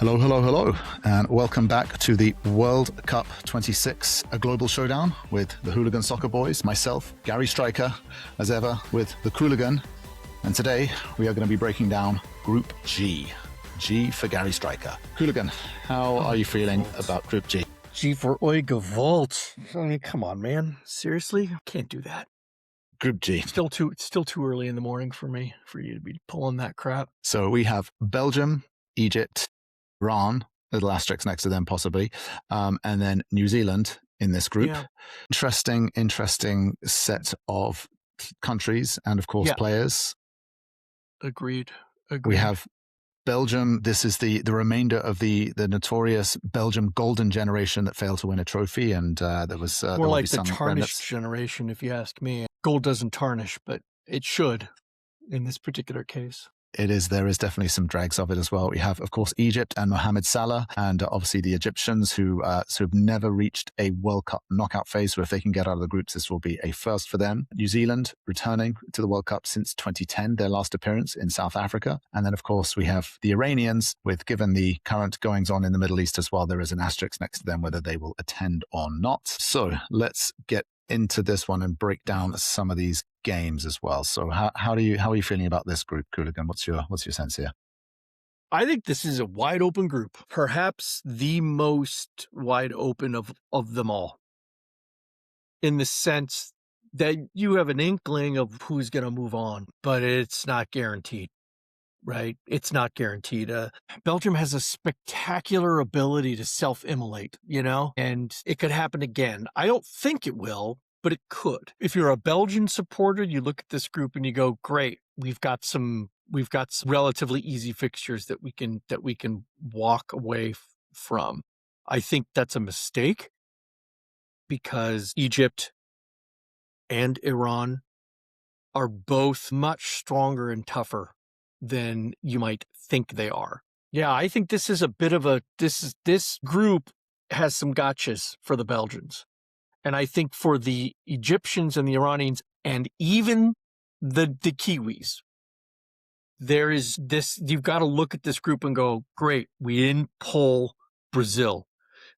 Hello, hello, hello, and welcome back to the World Cup 26, a global showdown with the Hooligan Soccer Boys, myself, Gary Stryker, as ever, with the Hooligan. And today we are going to be breaking down Group G. G for Gary Stryker. Hooligan, how are you feeling about Group G? G for Oigavolt. I mean, come on, man. Seriously? Can't do that. Group G. It's still too early in the morning for me, for you to be pulling that crap. So we have Belgium, Egypt, Iran, little asterisk next to them possibly, and then New Zealand in this group. Yeah. Interesting set of countries and, of course, players. Agreed. We have Belgium. This is the remainder of the notorious Belgium golden generation that failed to win a trophy, and there was more like the tarnished generation, if you ask me. Gold doesn't tarnish, but it should in this particular case. There is definitely some dregs of it as well. We have, of course, Egypt and Mohamed Salah, and obviously the Egyptians who sort of never reached a World Cup knockout phase. So if they can get out of the groups, this will be a first for them. New Zealand returning to the World Cup since 2010, their last appearance in South Africa. And then, of course, we have the Iranians, with, given the current goings on in the Middle East as well, there is an asterisk next to them whether they will attend or not. So let's get into this one and break down some of these games as well. So how are you feeling about this group, Hooligan? What's your sense here? I think this is a wide open group, perhaps the most wide open of them all, in the sense that you have an inkling of who's going to move on, but it's not guaranteed, right? It's not guaranteed. Belgium has a spectacular ability to self-immolate, and it could happen again. I don't think it will, but it could. If you're a Belgian supporter, you look at this group and you go, great, we've got some relatively easy fixtures that we can walk away from. I think that's a mistake, because Egypt and Iran are both much stronger and tougher than you might think they are. Yeah, I think this is a bit of this group has some gotchas for the Belgians. And I think for the Egyptians and the Iranians and even the Kiwis, there is this, you've got to look at this group and go, great, we didn't pull Brazil.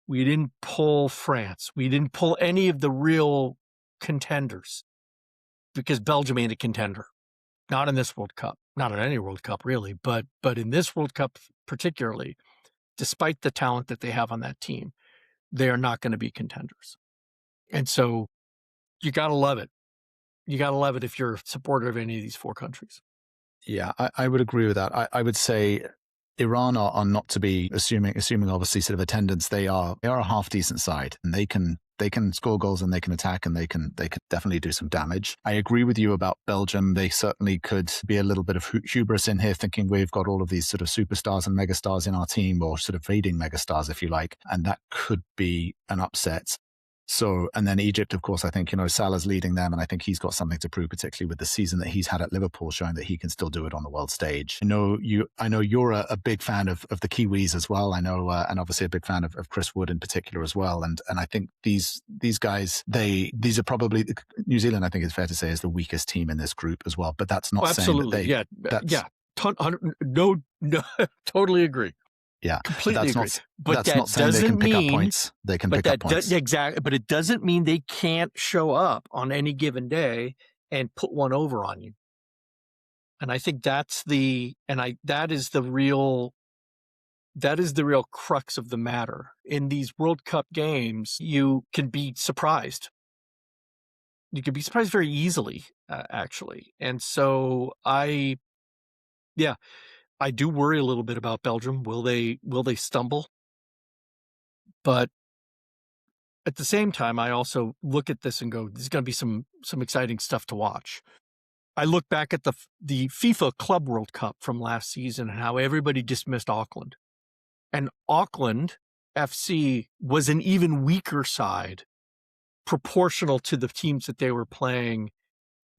We didn't pull France. We didn't pull any of the real contenders, because Belgium ain't a contender. Not in this World Cup, not in any World Cup really, but in this World Cup particularly, despite the talent that they have on that team, they are not going to be contenders. And so you got to love it. You got to love it if you're a supporter of any of these four countries. Yeah, I would agree with that. I would say Iran are not to be assuming obviously sort of attendance. They are a half decent side, and they can score goals and they can attack and they can definitely do some damage. I agree with you about Belgium. They certainly could be a little bit of hubris in here, thinking we've got all of these sort of superstars and megastars in our team, or sort of fading megastars, if you like, and that could be an upset. So, and then Egypt, of course, I think, Salah's leading them, and I think he's got something to prove, particularly with the season that he's had at Liverpool, showing that he can still do it on the world stage. I know you're a big fan of the Kiwis as well. I know, and obviously a big fan of Chris Wood in particular as well. And I think these guys, these are probably, New Zealand, I think it's fair to say, is the weakest team in this group as well. But that's not saying that no, totally agree. Yeah, completely agree. But that's not saying they can pick up points. They can pick up points. Exactly. But it doesn't mean they can't show up on any given day and put one over on you. And I think that is the real crux of the matter. In these World Cup games, you can be surprised. You can be surprised very easily, actually. And so I do worry a little bit about Belgium. Will they stumble? But at the same time, I also look at this and go, there's going to be some exciting stuff to watch. I look back at the FIFA Club World Cup from last season and how everybody dismissed Auckland. And Auckland FC was an even weaker side, proportional to the teams that they were playing,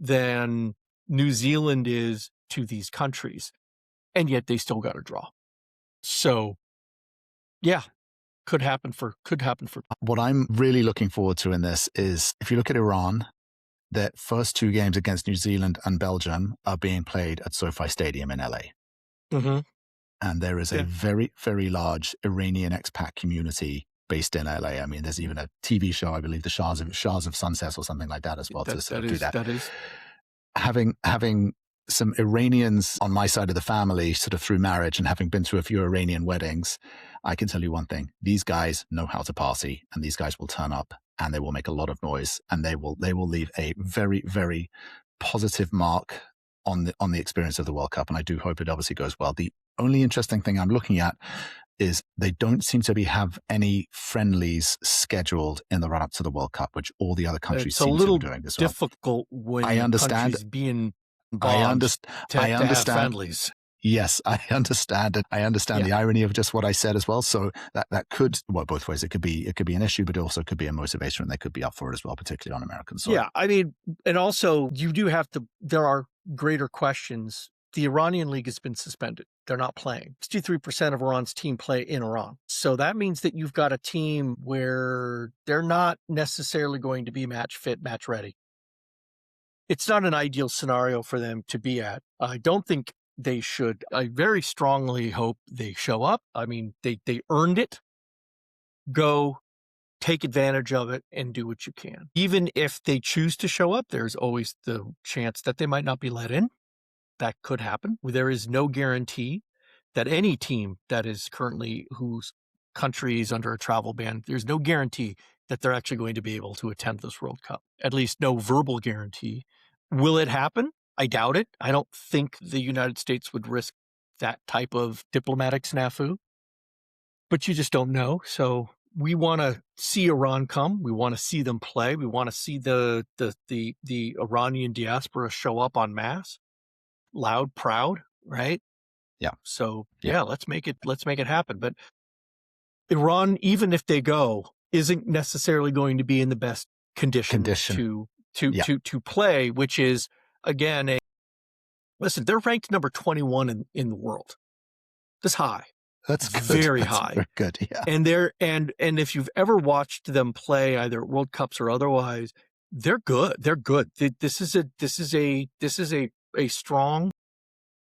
than New Zealand is to these countries. And yet they still got a draw. So, yeah, could happen for. What I'm really looking forward to in this is, if you look at Iran, their first two games against New Zealand and Belgium are being played at SoFi Stadium in LA. Mm-hmm. and there is a very, very large Iranian expat community based in LA. I mean, there's even a TV show, I believe, the Shahs of Sunsets or something like that as well, to sort of do that. That is Having some Iranians on my side of the family, sort of through marriage, and having been to a few Iranian weddings, I can tell you one thing: these guys know how to party, and these guys will turn up and they will make a lot of noise, and they will leave a very, very positive mark on the experience of the World Cup. And I do hope it obviously goes well. The only interesting thing I'm looking at is they don't seem to have any friendlies scheduled in the run up to the World Cup, which all the other countries seem to be doing as well. It's a little difficult when I understand countries being I involved I to have understand. friendlies. Yes, I understand it. I understand the irony of just what I said as well. So that could, well, both ways. It could be an issue, but it also could be a motivation, and they could be up for it as well, particularly on American soil. Yeah, I mean, and also you do have to. There are greater questions. The Iranian league has been suspended. They're not playing. 63% of Iran's team play in Iran. So that means that you've got a team where they're not necessarily going to be match fit, match ready. It's not an ideal scenario for them to be at. I don't think they should. I very strongly hope they show up. I mean, they earned it. Go take advantage of it and do what you can. Even if they choose to show up, there's always the chance that they might not be let in. That could happen. There is no guarantee that any team that is currently whose country is under a travel ban, there's no guarantee that they're actually going to be able to attend this World Cup. At least no verbal guarantee. Will it happen? I doubt it. I don't think the United States would risk that type of diplomatic snafu, but you just don't know. So we want to see Iran come. We want to see them play. We want to see the Iranian diaspora show up en masse, loud, proud, right? Yeah. So let's make it happen. But Iran, even if they go, isn't necessarily going to be in the best condition. To play, which is again listen, they're ranked number 21 in the world. That's high. That's good. Very That's high. Very good. Yeah. And and if you've ever watched them play, either at World Cups or otherwise, they're good. They're good. This is a strong,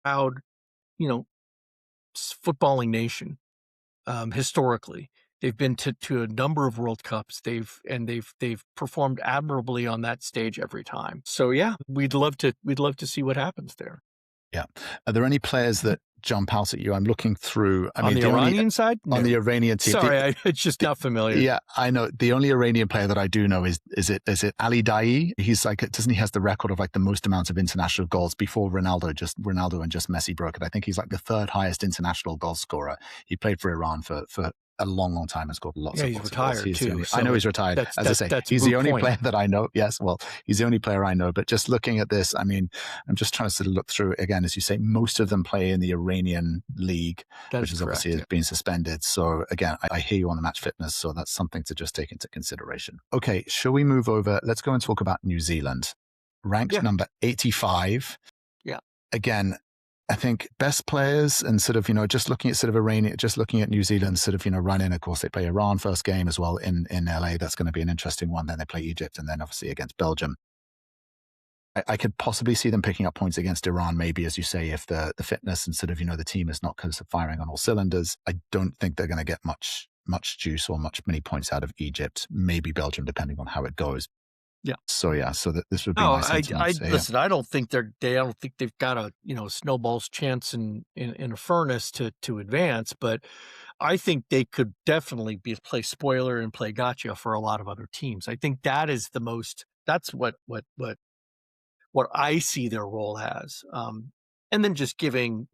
proud, footballing nation. Historically, they've been to a number of World Cups. They've performed admirably on that stage every time. So yeah, we'd love to see what happens there. Yeah. Are there any players that jump out at you? I'm looking through. On the Iranian side? No. On the Iranian team. Sorry, it's just not familiar. Yeah, I know. The only Iranian player that I do know is it Ali Daei? He's like, he has the record of like the most amount of international goals before Ronaldo and just Messi broke it. I think he's like the third highest international goal scorer. He played for Iran for a long, long time and scored lots of goals. He's retired too. I know he's retired. As I say, he's the only player that I know. Yes, well, he's the only player I know. But just looking at this, I mean, I'm just trying to sort of look through it again. As you say, most of them play in the Iranian league, which is obviously been suspended. So again, I hear you on the match fitness. So that's something to just take into consideration. Okay, shall we move over? Let's go and talk about New Zealand. Ranked number 85. Yeah. Again, I think best players and sort of, just looking at sort of Iran, just looking at New Zealand sort of, run in. Of course, they play Iran first game as well in LA. That's going to be an interesting one. Then they play Egypt and then obviously against Belgium. I could possibly see them picking up points against Iran, maybe, as you say, if the fitness and sort of, the team is not kind of firing on all cylinders. I don't think they're going to get much juice or many points out of Egypt, maybe Belgium, depending on how it goes. Yeah. So this would be my sentiment. Listen, I don't think they've got a snowball's chance in a furnace to advance, but I think they could definitely play spoiler and play gotcha for a lot of other teams. I think that is that's what I see their role as. And then just giving,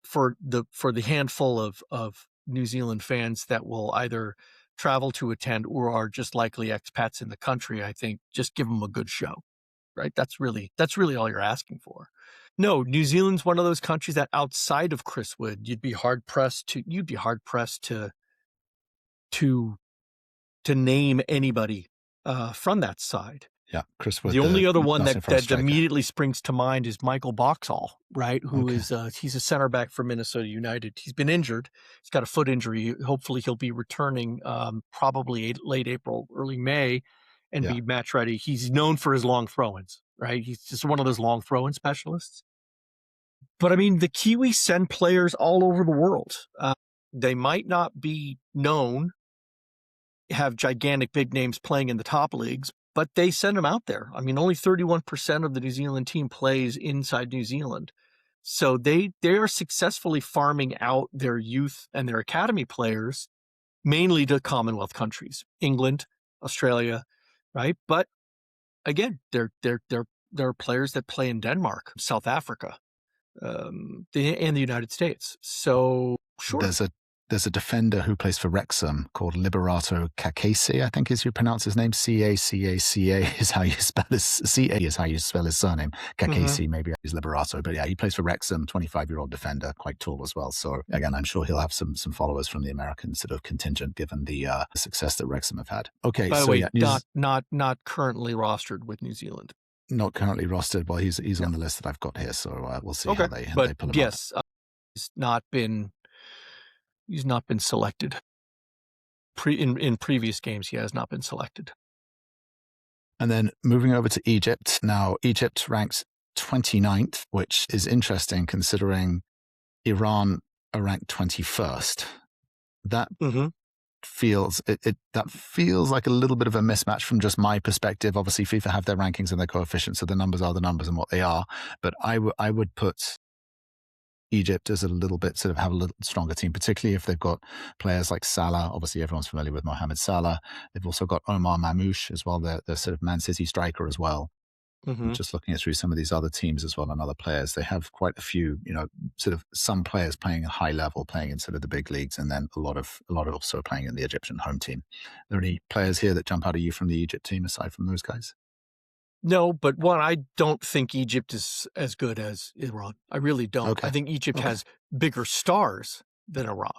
for the handful of New Zealand fans that will either travel to attend or are just likely expats in the country, I think just give them a good show, right? That's really all you're asking for. No, New Zealand's one of those countries that outside of Chris Wood, you'd be hard pressed to name anybody from that side. Yeah, Chris Wood. The only other one that immediately springs to mind is Michael Boxall, right? Who is he's a center back for Minnesota United. He's been injured. He's got a foot injury. Hopefully he'll be returning probably late April, early May, and be match ready. He's known for his long throw-ins, right? He's just one of those long throw-in specialists. But I mean, the Kiwis send players all over the world. They might not be known, have gigantic big names playing in the top leagues, but they send them out there. I mean, only 31% of the New Zealand team plays inside New Zealand. So they are successfully farming out their youth and their academy players, mainly to Commonwealth countries, England, Australia, right? But again, they're players that play in Denmark, South Africa, and the United States. So sure. There's a defender who plays for Wrexham called Liberato Kakese, I think is you pronounce his name. C-A-C-A-C-A is how you spell his C-A is how you spell his surname. Kakese, maybe is Liberato. But yeah, he plays for Wrexham, 25-year-old defender, quite tall as well. So again, I'm sure he'll have some followers from the American sort of contingent given the success that Wrexham have had. Okay, by the so way, yeah, not currently rostered with New Zealand. Not currently rostered. Well, he's on the list that I've got here, so we'll see how they pull him yes, he's not been selected. In previous games, he has not been selected. And then moving over to Egypt. Now, Egypt ranks 29th, which is interesting considering Iran are ranked 21st. That feels that feels like a little bit of a mismatch from just my perspective. Obviously, FIFA have their rankings and their coefficients, so the numbers are the numbers and what they are. But I would put Egypt as a little bit sort of have a little stronger team, particularly if they've got players like Salah. Obviously, everyone's familiar with Mohamed Salah. They've also got Omar Mamouche as well, the sort of Man City striker as well. Just looking through some of these other teams as well and other players, they have quite a few, sort of some players playing at high level, playing in sort of the big leagues, and then a lot of also playing in the Egyptian home team. Are there any players here that jump out at you from the Egypt team aside from those guys? No, but one, I don't think Egypt is as good as Iran. I really don't. Okay. I think Egypt has bigger stars than Iran.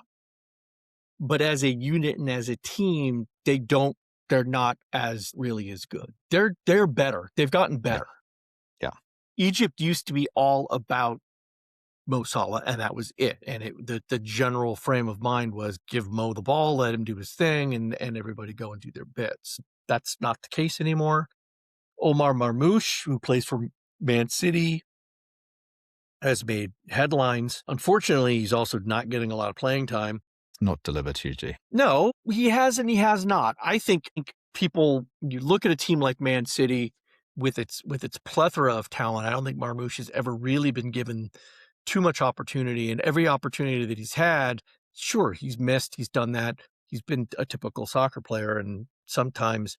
But as a unit and as a team, they're not as really as good. They're better. They've gotten better. Yeah. Egypt used to be all about Mo Salah, and that was it. And the general frame of mind was give Mo the ball, let him do his thing, and everybody go and do their bits. That's not the case anymore. Omar Marmouche, who plays for Man City, has made headlines. Unfortunately, he's also not getting a lot of playing time. Not delivered hugely. No, he has and he has not. I think you look at a team like Man City with its plethora of talent. I don't think Marmouche has ever really been given too much opportunity, and every opportunity that he's had, sure, he's missed. He's done that. He's been a typical soccer player, and sometimes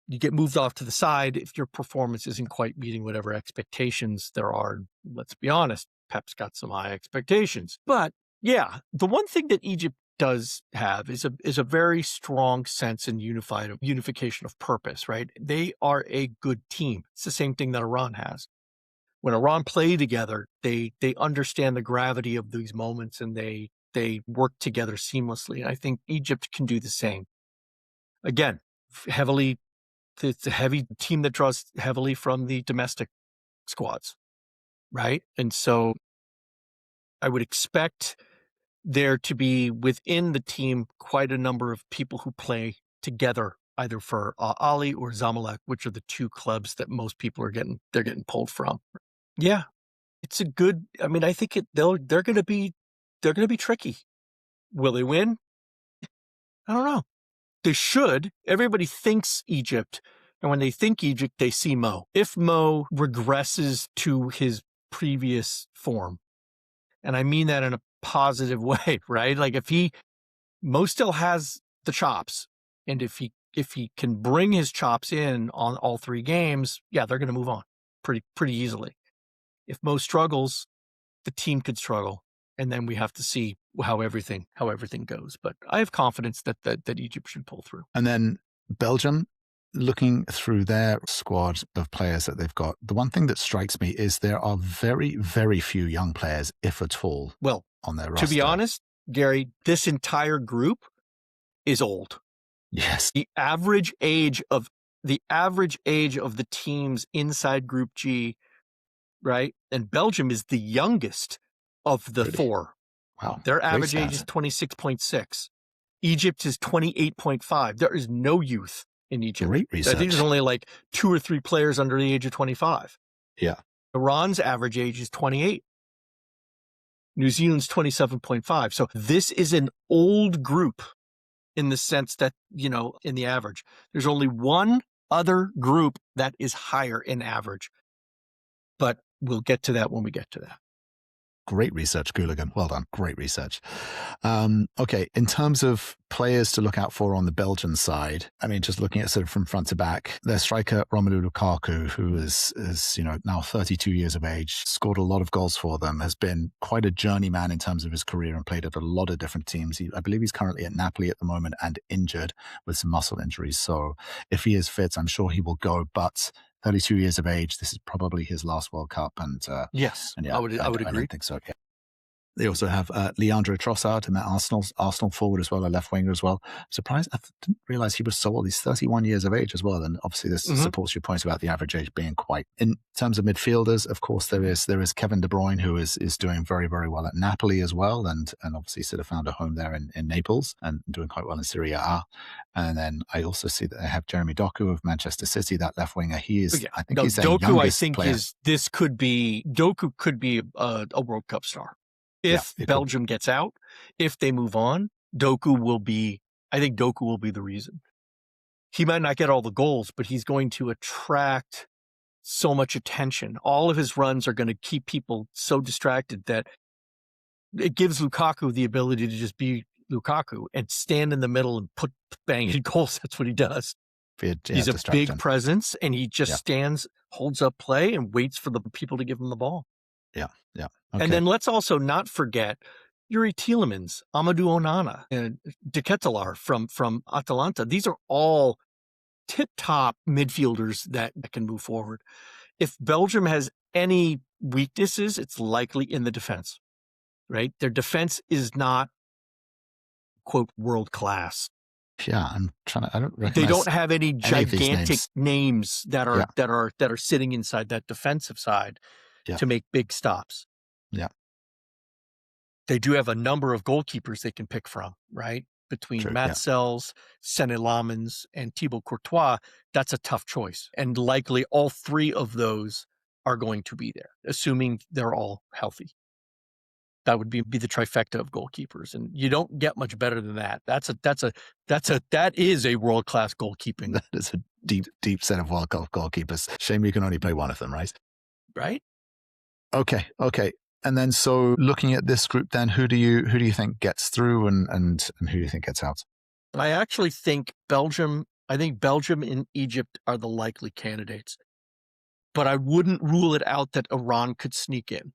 you get moved off to the side if your performance isn't quite meeting whatever expectations there are. Let's be honest, Pep's got some high expectations. But yeah, the one thing that Egypt does have is a very strong sense and unification of purpose, right? They are a good team. It's the same thing that Iran has. When Iran play together, they understand the gravity of these moments and they work together seamlessly. And I think Egypt can do the same. Again, it's a heavy team that draws heavily from the domestic squads, right? And so I would expect there to be within the team quite a number of people who play together, either for Ali or Zamalek, which are the two clubs that most people are getting pulled from. Yeah, it's a good. I mean, I think they're going to be tricky. Will they win? I don't know. They should. Everybody thinks Egypt, and when they think Egypt, they see Mo. If Mo regresses to his previous form, and I mean that in a positive way, right? Like Mo still has the chops, and if he can bring his chops in on all three games, yeah, they're going to move on pretty easily. If Mo struggles, the team could struggle, and then we have to see how everything goes. But I have confidence that Egypt should pull through. And then Belgium, looking through their squad of players that they've got, the one thing that strikes me is there are very, very few young players, if at all, on their roster. To be honest, Gary, this entire group is old. Yes. The average age of the teams inside Group G, right? And Belgium is the youngest of the four. Wow. Their average age is 26.6. Egypt is 28.5. There is no youth in Egypt. Great research. I think there's only like 2 or 3 players under the age of 25. Yeah. Iran's average age is 28. New Zealand's 27.5. So this is an old group in the sense that, in the average. There's only one other group that is higher in average. But we'll get to that when we get to that. Great research, Hooligan. Well done. Great research. Okay, in terms of players to look out for on the Belgian side, I mean, just looking at sort of from front to back, their striker Romelu Lukaku, who is now 32 years of age, scored a lot of goals for them, has been quite a journeyman in terms of his career and played at a lot of different teams. I believe he's currently at Napoli at the moment and injured with some muscle injuries. So if he is fit, I'm sure he will go. But 32 years of age, this is probably his last World Cup. And yes, and yeah, I would agree. I don't think so. Yeah. They also have Leandro Trossard in that Arsenal forward as well, a left winger as well. I'm surprised, I didn't realize he was so old. He's 31 years of age as well. And obviously this supports your point about the average age being quite. In terms of midfielders, of course, there is Kevin De Bruyne, who is doing very, very well at Napoli as well. And obviously sort of found a home there in Naples and doing quite well in Serie A. And then I also see that they have Jeremy Doku of Manchester City, that left winger. He is, I think he's their Doku, youngest I think player. Doku could be a World Cup star. If Belgium gets out, if they move on, I think Doku will be the reason. He might not get all the goals, but he's going to attract so much attention. All of his runs are going to keep people so distracted that it gives Lukaku the ability to just be Lukaku and stand in the middle and put banging goals. That's what he does. He's a big presence, and he just stands, holds up play, and waits for the people to give him the ball. Yeah. Okay. And then let's also not forget Yuri Tielemans, Amadou Onana, and De Ketelaere from Atalanta. These are all tip-top midfielders that can move forward. If Belgium has any weaknesses, it's likely in the defense, right? Their defense is not, quote, world-class. Yeah, I'm trying to. I don't recognize. They don't have any gigantic names that are sitting inside that defensive side to make big stops. Yeah, they do have a number of goalkeepers they can pick from, right? Between Matzels, Senne Lamens, and Thibaut Courtois, that's a tough choice. And likely all three of those are going to be there, assuming they're all healthy. That would be the trifecta of goalkeepers, and you don't get much better than that. That is a world-class goalkeeping. That is a deep set of World Cup goalkeepers. Shame you can only play one of them, right? Right. Okay. And then, so looking at this group, then who do you think gets through, and who do you think gets out? I actually think Belgium. I think Belgium and Egypt are the likely candidates, but I wouldn't rule it out that Iran could sneak in.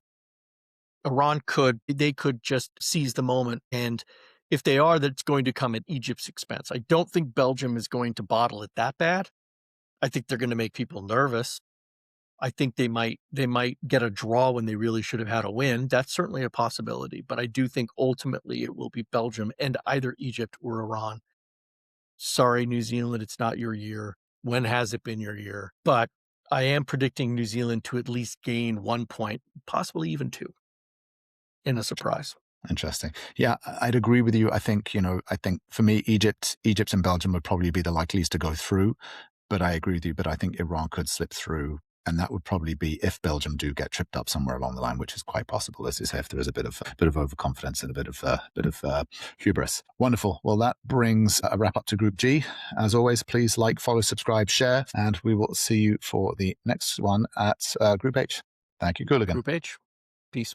They could just seize the moment, and if they are, that's going to come at Egypt's expense. I don't think Belgium is going to bottle it that bad. I think they're going to make people nervous. I think they might get a draw when they really should have had a win. That's certainly a possibility, but I do think ultimately it will be Belgium and either Egypt or Iran. Sorry, New Zealand, it's not your year. When has it been your year? But I am predicting New Zealand to at least gain 1 point, possibly even 2, in a surprise. Interesting. Yeah, I'd agree with you. I think for me, Egypt and Belgium would probably be the likeliest to go through, but I agree with you. But I think Iran could slip through. And that would probably be if Belgium do get tripped up somewhere along the line, which is quite possible, as you say, if there is a bit of overconfidence and a bit of hubris. Wonderful. Well, that brings a wrap up to Group G. As always, please like, follow, subscribe, share, and we will see you for the next one at Group H. Thank you, Hooligan. Group H. Peace.